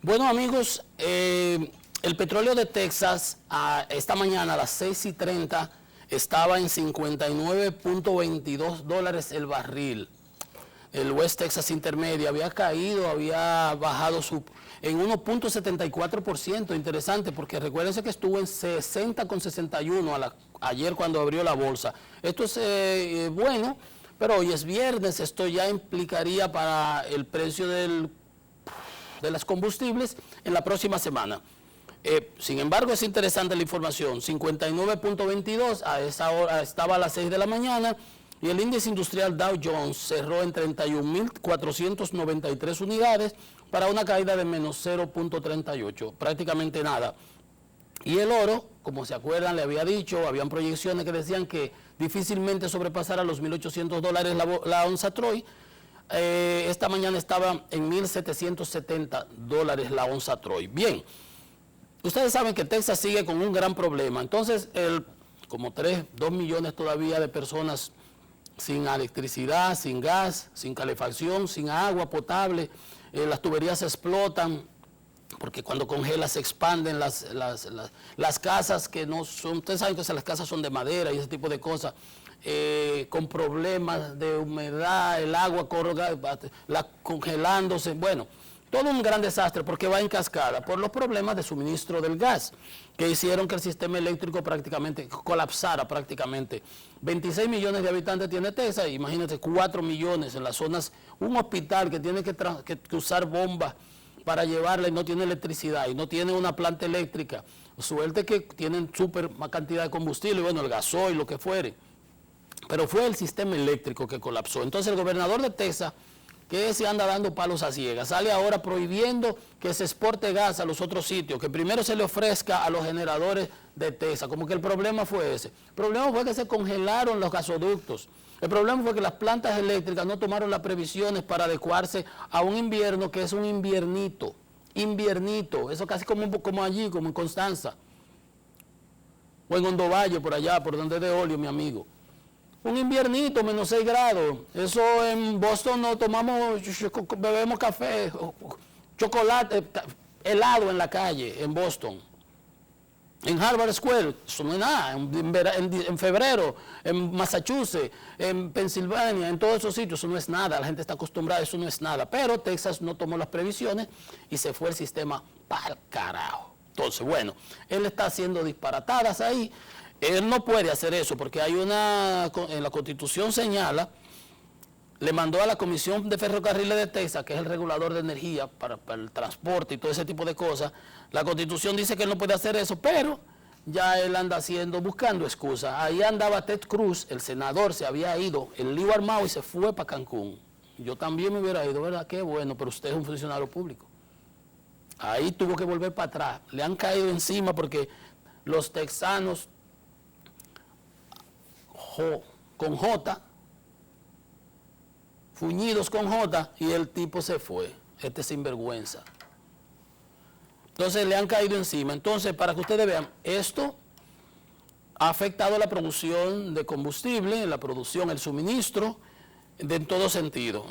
Bueno, amigos, el petróleo de Texas esta mañana a las 6:30 estaba en $59.22 el barril. El West Texas Intermedio había caído, había bajado en 1.74%, interesante, porque recuérdense que estuvo en 60,61 ayer cuando abrió la bolsa. Esto es bueno, pero hoy es viernes, esto ya implicaría para el precio de las combustibles en la próxima semana. Sin embargo, es interesante la información, 59.22 a esa hora estaba a las 6 de la mañana, y el índice industrial Dow Jones cerró en 31.493 unidades para una caída de menos 0.38, prácticamente nada. Y el oro, como se acuerdan, le había dicho, habían proyecciones que decían que difícilmente sobrepasara los $1.800 la onza Troy. Esta mañana estaba en $1.770 la onza Troy. Bien, ustedes saben que Texas sigue con un gran problema. Entonces, como 2 millones todavía de personas sin electricidad, sin gas, sin calefacción, sin agua potable, las tuberías se explotan, porque cuando congela se expanden las casas que no son, ustedes saben que las casas son de madera y ese tipo de cosas, con problemas de humedad, el agua congelándose, bueno, todo un gran desastre porque va en cascada por los problemas de suministro del gas que hicieron que el sistema eléctrico prácticamente colapsara prácticamente. 26 millones de habitantes tiene Texas, imagínate 4 millones en las zonas, un hospital que tiene que usar bombas para llevarla y no tiene electricidad y no tiene una planta eléctrica. Suerte que tienen súper cantidad de combustible, bueno, el gasoil, lo que fuere. Pero fue el sistema eléctrico que colapsó. Entonces el gobernador de Texas, que se anda dando palos a ciegas, sale ahora prohibiendo que se exporte gas a los otros sitios, que primero se le ofrezca a los generadores de Texas, como que el problema fue ese. El problema fue que se congelaron los gasoductos. El problema fue que las plantas eléctricas no tomaron las previsiones para adecuarse a un invierno que es un inviernito, eso casi como allí, como en Constanza, o en Hondo Valle, por allá, por donde es de Olio, mi amigo. Un inviernito, menos 6 grados. Eso en Boston no tomamos, bebemos café, chocolate, helado en la calle, en Boston. En Harvard Square, eso no es nada. En febrero, en Massachusetts, en Pensilvania, en todos esos sitios, eso no es nada. La gente está acostumbrada, eso no es nada. Pero Texas no tomó las previsiones y se fue el sistema para el carajo. Entonces, bueno, él está haciendo disparatadas ahí. Él no puede hacer eso porque hay en la Constitución señala, le mandó a la Comisión de Ferrocarriles de Texas, que es el regulador de energía para el transporte y todo ese tipo de cosas. La Constitución dice que él no puede hacer eso, pero ya él anda buscando excusas. Ahí andaba Ted Cruz, el senador, se había ido, el lío armado y se fue para Cancún. Yo también me hubiera ido, ¿verdad? Qué bueno, pero usted es un funcionario público. Ahí tuvo que volver para atrás. Le han caído encima porque los texanos con J, fuñidos con J, y el tipo se fue, este sinvergüenza. Entonces le han caído encima. Entonces, para que ustedes vean, esto ha afectado la producción de combustible, la producción, el suministro, en todo sentido,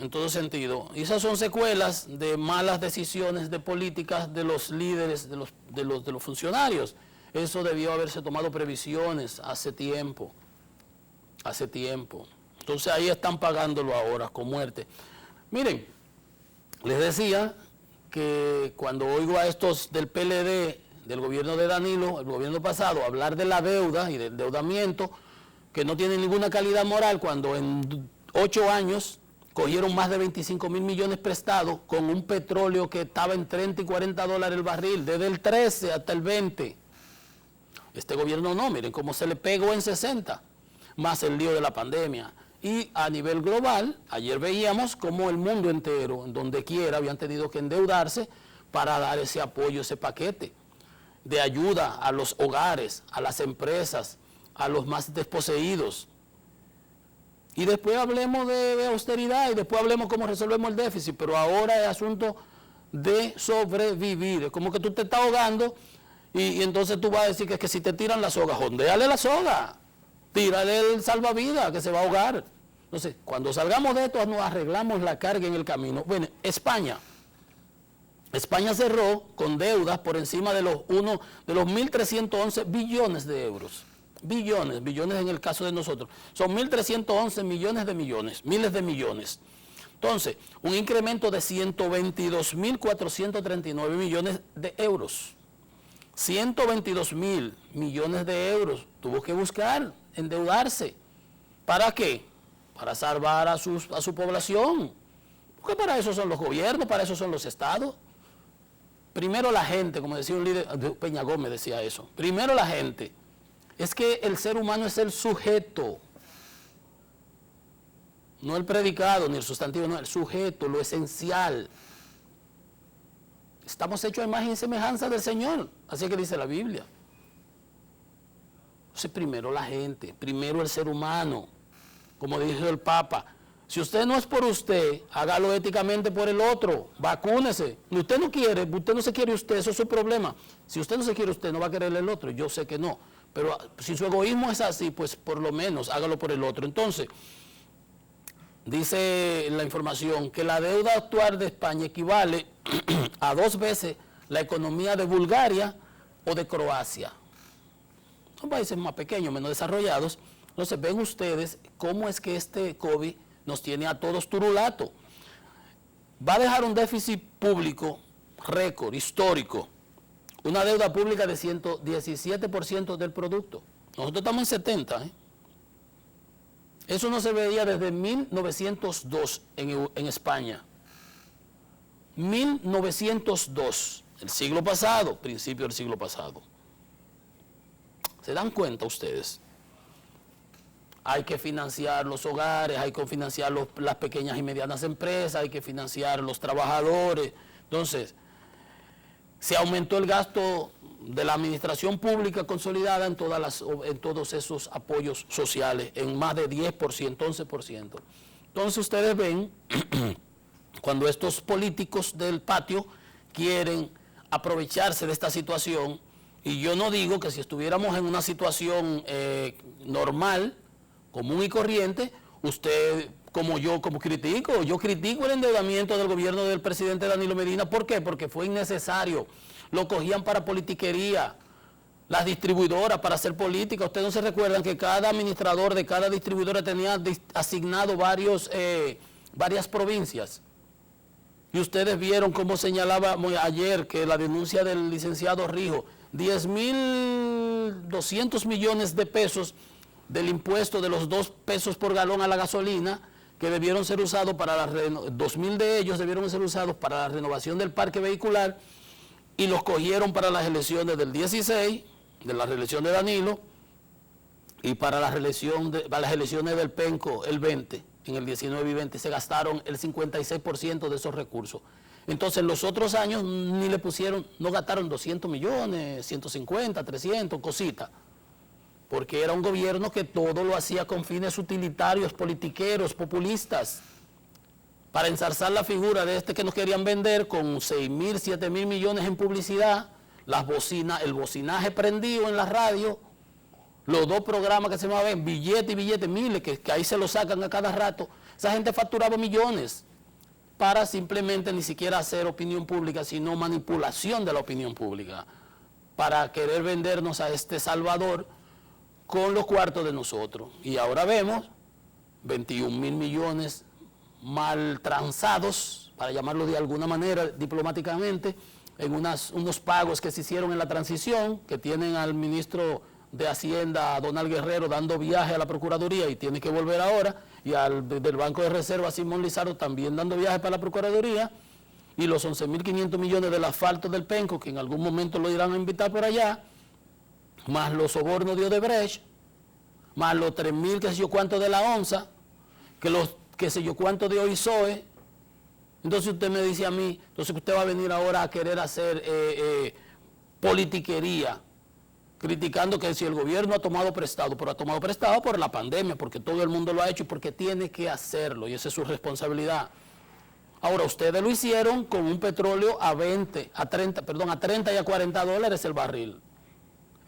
Y esas son secuelas de malas decisiones de políticas de los líderes, de los funcionarios. Eso debió haberse tomado previsiones hace tiempo. Entonces ahí están pagándolo ahora con muerte. Miren, les decía que cuando oigo a estos del PLD, del gobierno de Danilo, el gobierno pasado, hablar de la deuda y del endeudamiento, que no tiene ninguna calidad moral, cuando en 8 años cogieron más de 25 mil millones prestados con un petróleo que estaba en 30 y 40 dólares el barril, desde el 13 hasta el 20. Este gobierno no, miren cómo se le pegó en 60. Más el lío de la pandemia. Y a nivel global, ayer veíamos cómo el mundo entero, en donde quiera, habían tenido que endeudarse para dar ese apoyo, ese paquete de ayuda a los hogares, a las empresas, a los más desposeídos. Y después hablemos de austeridad y después hablemos cómo resolvemos el déficit, pero ahora es asunto de sobrevivir. Es como que tú te estás ahogando y entonces tú vas a decir que si te tiran la soga, jondéale la soga. Tírale el salvavidas que se va a ahogar. Entonces, cuando salgamos de esto, nos arreglamos la carga en el camino. Bueno, España España cerró con deudas por encima de los 1.311 billones de euros. Billones en el caso de nosotros. Son 1.311 millones de millones, miles de millones. Entonces, un incremento de 122.439 millones de euros. 122.000 millones de euros tuvo que buscar endeudarse. ¿Para qué? Para salvar a su población. Porque para eso son los gobiernos, para eso son los estados. Primero la gente, como decía un líder, Peña Gómez decía eso. Primero la gente. Es que el ser humano es el sujeto. No el predicado ni el sustantivo, no, el sujeto, lo esencial. Estamos hechos a imagen y semejanza del Señor, así que dice la Biblia. Entonces, primero la gente, primero el ser humano, como dijo el Papa. Si usted no es por usted, hágalo éticamente por el otro, vacúnese. Usted no quiere, usted no se quiere usted, eso es su problema. Si usted no se quiere usted, no va a querer el otro, yo sé que no. Pero si su egoísmo es así, pues por lo menos hágalo por el otro. Entonces, dice la información que la deuda actual de España equivale a 2 veces la economía de Bulgaria o de Croacia. Son países más pequeños, menos desarrollados. Entonces, ven ustedes cómo es que este COVID nos tiene a todos turulatos. Va a dejar un déficit público récord, histórico. Una deuda pública de 117% del producto. Nosotros estamos en 70, ¿eh? Eso no se veía desde 1902 en España. 1902, el siglo pasado, principio del siglo pasado. ¿Se dan cuenta ustedes? Hay que financiar los hogares, hay que financiar las pequeñas y medianas empresas, hay que financiar los trabajadores. Entonces, se aumentó el gasto de la administración pública consolidada en todos esos apoyos sociales, en más de 10%, 11%. Entonces ustedes ven, cuando estos políticos del patio quieren aprovecharse de esta situación, y yo no digo que si estuviéramos en una situación normal, común y corriente, usted, como yo critico el endeudamiento del gobierno del presidente Danilo Medina. ¿Por qué? Porque fue innecesario. Lo cogían para politiquería, las distribuidoras para hacer política. Ustedes no se recuerdan que cada administrador de cada distribuidora tenía asignado varias provincias. Y ustedes vieron cómo señalaba ayer que la denuncia del licenciado Rijo, 10.200 millones de pesos del impuesto de los 2 pesos por galón a la gasolina, que debieron ser usados para 2.000 de ellos debieron ser usados para la renovación del parque vehicular, y los cogieron para las elecciones del 16, de la reelección de Danilo, y para las elecciones del Penco el 20, en el 19 y 20, se gastaron el 56% de esos recursos. Entonces, en los otros años ni le pusieron, no gastaron 200 millones, 150, 300, cositas, porque era un gobierno que todo lo hacía con fines utilitarios, politiqueros, populistas, para ensalzar la figura de este que nos querían vender con 6.000, 7.000 millones en publicidad, el bocinaje prendido en la radio, los 2 programas que se llamaban billete y billete, miles, que ahí se lo sacan a cada rato. Esa gente facturaba millones para simplemente ni siquiera hacer opinión pública, sino manipulación de la opinión pública, para querer vendernos a este Salvador con los cuartos de nosotros. Y ahora vemos 21.000 millones mal transados, para llamarlo de alguna manera diplomáticamente, en unos pagos que se hicieron en la transición, que tienen al ministro de Hacienda, Donald Guerrero, dando viaje a la Procuraduría y tiene que volver ahora, y del Banco de Reserva, Simón Lizardo, también dando viaje para la Procuraduría, y los 11.500 millones del asfalto del Penco, que en algún momento lo irán a invitar por allá, más los sobornos de Odebrecht, más los 3.000 que sé yo cuánto de la onza, que los que sé yo cuánto de OISOE. Entonces usted me dice a mí, entonces usted va a venir ahora a querer hacer politiquería, criticando que si el gobierno ha tomado prestado, pero ha tomado prestado por la pandemia, porque todo el mundo lo ha hecho y porque tiene que hacerlo, y esa es su responsabilidad. Ahora, ustedes lo hicieron con un petróleo a 30 y a $40 el barril.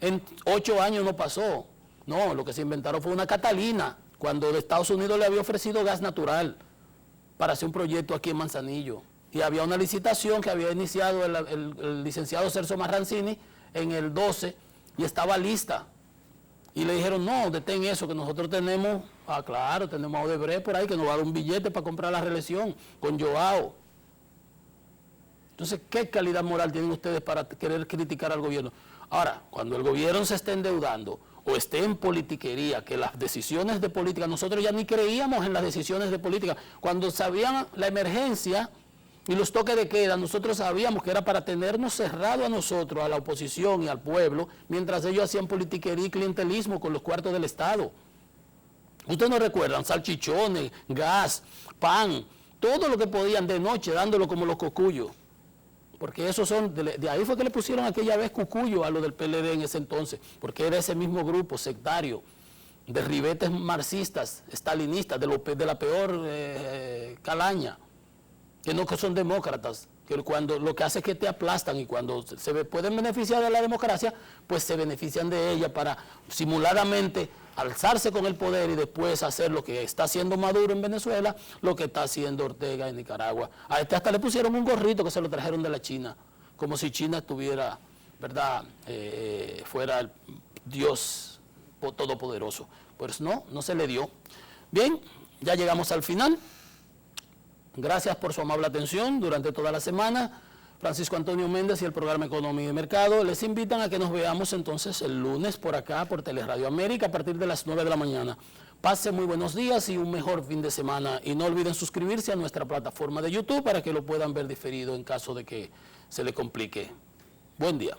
En 8 años no pasó. No, lo que se inventaron fue una Catalina, cuando Estados Unidos le había ofrecido gas natural para hacer un proyecto aquí en Manzanillo. y había una licitación que había iniciado el licenciado Celso Marrancini en el 12 y estaba lista. Y le dijeron, no, detén eso, que nosotros tenemos, claro, tenemos a Odebrecht por ahí que nos va a dar un billete para comprar la reelección con Joao. Entonces, ¿qué calidad moral tienen ustedes para querer criticar al gobierno? Ahora, cuando el gobierno se esté endeudando o esté en politiquería, que las decisiones de política, nosotros ya ni creíamos en las decisiones de política. Cuando sabían la emergencia y los toques de queda, nosotros sabíamos que era para tenernos cerrado a nosotros, a la oposición y al pueblo, mientras ellos hacían politiquería y clientelismo con los cuartos del Estado. Ustedes no recuerdan, salchichones, gas, pan, todo lo que podían de noche, dándolo como los cocuyos. Porque esos son, de ahí fue que le pusieron aquella vez cucuyo a lo del PLD en ese entonces, porque era ese mismo grupo sectario, de ribetes marxistas, estalinistas, de la peor calaña, que no que son demócratas, que cuando lo que hace es que te aplastan y cuando se pueden beneficiar de la democracia, pues se benefician de ella para simuladamente alzarse con el poder y después hacer lo que está haciendo Maduro en Venezuela, lo que está haciendo Ortega en Nicaragua. A este hasta le pusieron un gorrito que se lo trajeron de la China, como si China estuviera, ¿verdad?, fuera el Dios todopoderoso. Pues no se le dio. Bien, ya llegamos al final. Gracias por su amable atención durante toda la semana. Francisco Antonio Méndez y el programa Economía y Mercado les invitan a que nos veamos entonces el lunes por acá, por Teleradio América, a partir de las 9 de la mañana. Pase muy buenos días y un mejor fin de semana. Y no olviden suscribirse a nuestra plataforma de YouTube para que lo puedan ver diferido en caso de que se le complique. Buen día.